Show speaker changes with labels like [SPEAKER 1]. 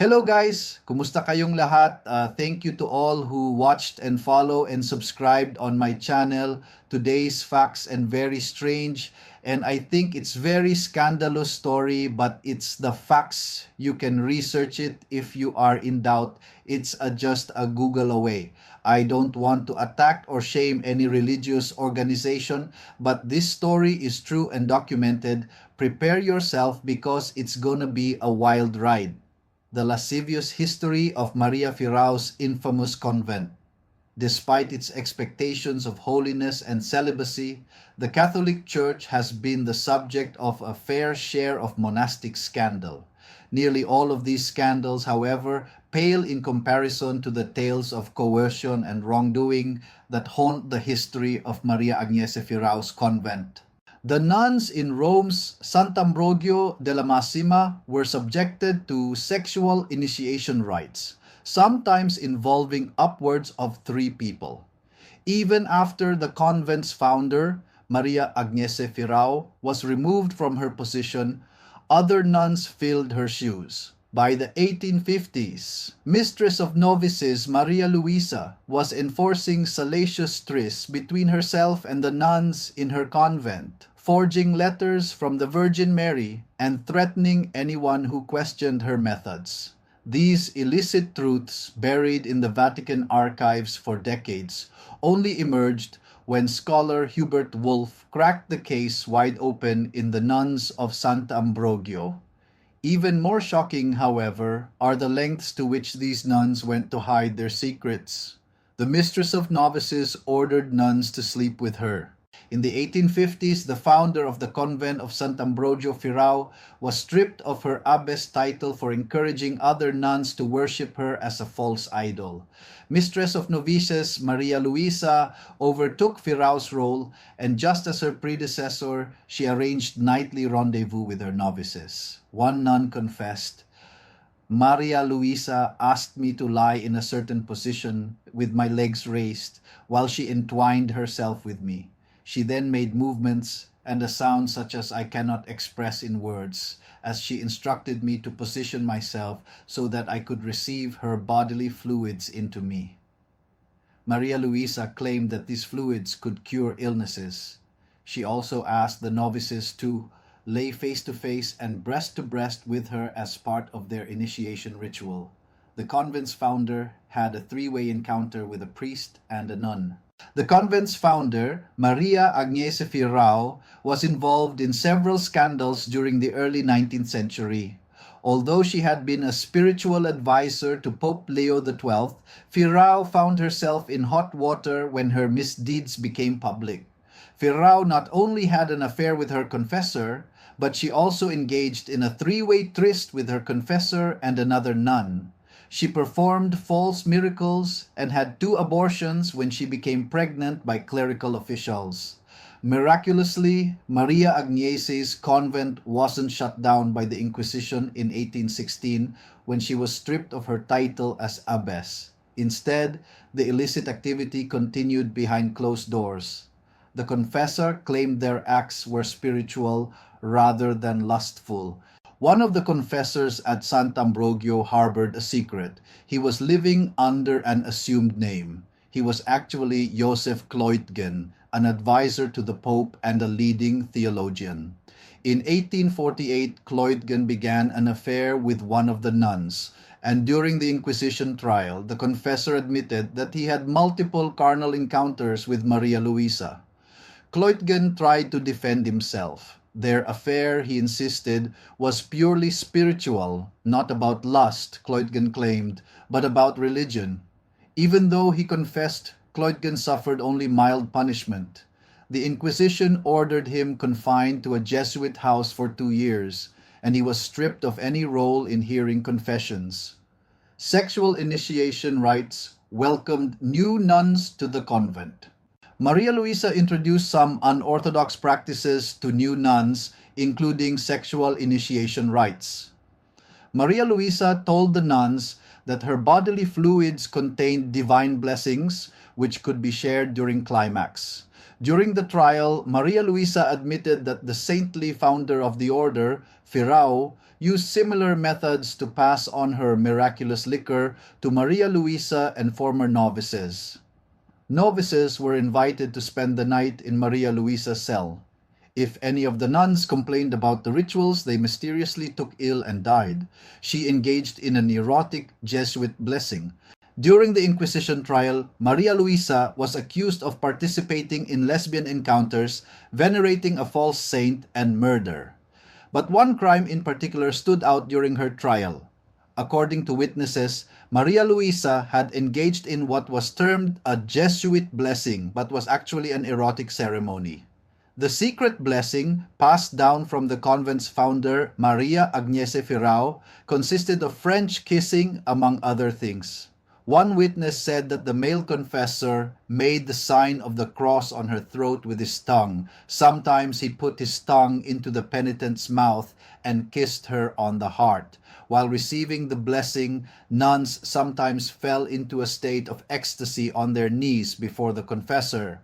[SPEAKER 1] Hello guys! Kumusta kayong lahat? Thank you to all who watched and follow and subscribed on my channel, Today's Facts and Very Strange. And I think it's very scandalous story, but it's the facts. You can research it if you are in doubt. It's just a Google away. I don't want to attack or shame any religious organization, but this story is true and documented. Prepare yourself because it's gonna be a wild ride. The lascivious history of Maria Firraos' infamous convent. Despite its expectations of holiness and celibacy, the Catholic Church has been the subject of a fair share of monastic scandal. Nearly all of these scandals, however, pale in comparison to the tales of coercion and wrongdoing that haunt the history of Maria Agnese Firraos' convent. The nuns in Rome's Sant'Ambrogio della Massima were subjected to sexual initiation rites, sometimes involving upwards of 3 people. Even after the convent's founder, Maria Agnese Firrao, was removed from her position, other nuns filled her shoes. By the 1850s, Mistress of Novices Maria Luisa was enforcing salacious trysts between herself and the nuns in her convent, forging letters from the Virgin Mary and threatening anyone who questioned her methods. These illicit truths, buried in the Vatican archives for decades, only emerged when scholar Hubert Wolff cracked the case wide open in The Nuns of Sant'Ambrogio. Even more shocking, however, are the lengths to which these nuns went to hide their secrets. The Mistress of Novices ordered nuns to sleep with her. In the 1850s, the founder of the convent of Sant'Ambrogio Firrao was stripped of her abbess title for encouraging other nuns to worship her as a false idol. Mistress of Novices Maria Luisa overtook Firrao's role, and just as her predecessor, she arranged nightly rendezvous with her novices. One nun confessed, "Maria Luisa asked me to lie in a certain position with my legs raised while she entwined herself with me. She then made movements and a sound such as I cannot express in words, as she instructed me to position myself so that I could receive her bodily fluids into me." Maria Luisa claimed that these fluids could cure illnesses. She also asked the novices to lay face to face and breast to breast with her as part of their initiation ritual. The convent's founder had a 3-way encounter with a priest and a nun. The convent's founder, Maria Agnese Firrao, was involved in several scandals during the early 19th century. Although she had been a spiritual advisor to Pope Leo XII, Firrao found herself in hot water when her misdeeds became public. Firrao not only had an affair with her confessor, but she also engaged in a 3-way tryst with her confessor and another nun. She performed false miracles and had 2 abortions when she became pregnant by clerical officials. Miraculously, Maria Agnese's convent wasn't shut down by the Inquisition in 1816 when she was stripped of her title as abbess. Instead, the illicit activity continued behind closed doors. The confessor claimed their acts were spiritual rather than lustful. One of the confessors at Sant'Ambrogio harbored a secret. He was living under an assumed name. He was actually Joseph Kleutgen, an advisor to the Pope and a leading theologian. In 1848, Kleutgen began an affair with one of the nuns, and during the Inquisition trial, the confessor admitted that he had multiple carnal encounters with Maria Luisa. Kleutgen tried to defend himself. Their affair, he insisted, was purely spiritual, not about lust, Kleutgen claimed, but about religion. Even though he confessed, Kleutgen suffered only mild punishment. The Inquisition ordered him confined to a Jesuit house for 2 years, and he was stripped of any role in hearing confessions. Sexual initiation rites welcomed new nuns to the convent. Maria Luisa introduced some unorthodox practices to new nuns, including sexual initiation rites. Maria Luisa told the nuns that her bodily fluids contained divine blessings, which could be shared during climax. During the trial, Maria Luisa admitted that the saintly founder of the order, Firraos, used similar methods to pass on her miraculous liquor to Maria Luisa and former novices. Novices were invited to spend the night in Maria Luisa's cell. If any of the nuns complained about the rituals, they mysteriously took ill and died. She engaged in an erotic Jesuit blessing. During the Inquisition trial, Maria Luisa was accused of participating in lesbian encounters, venerating a false saint, and murder. But one crime in particular stood out during her trial. According to witnesses, Maria Luisa had engaged in what was termed a Jesuit blessing but was actually an erotic ceremony. The secret blessing, passed down from the convent's founder, Maria Agnese Firraos, consisted of French kissing, among other things. One witness said that the male confessor made the sign of the cross on her throat with his tongue. Sometimes he put his tongue into the penitent's mouth and kissed her on the heart. While receiving the blessing, nuns sometimes fell into a state of ecstasy on their knees before the confessor.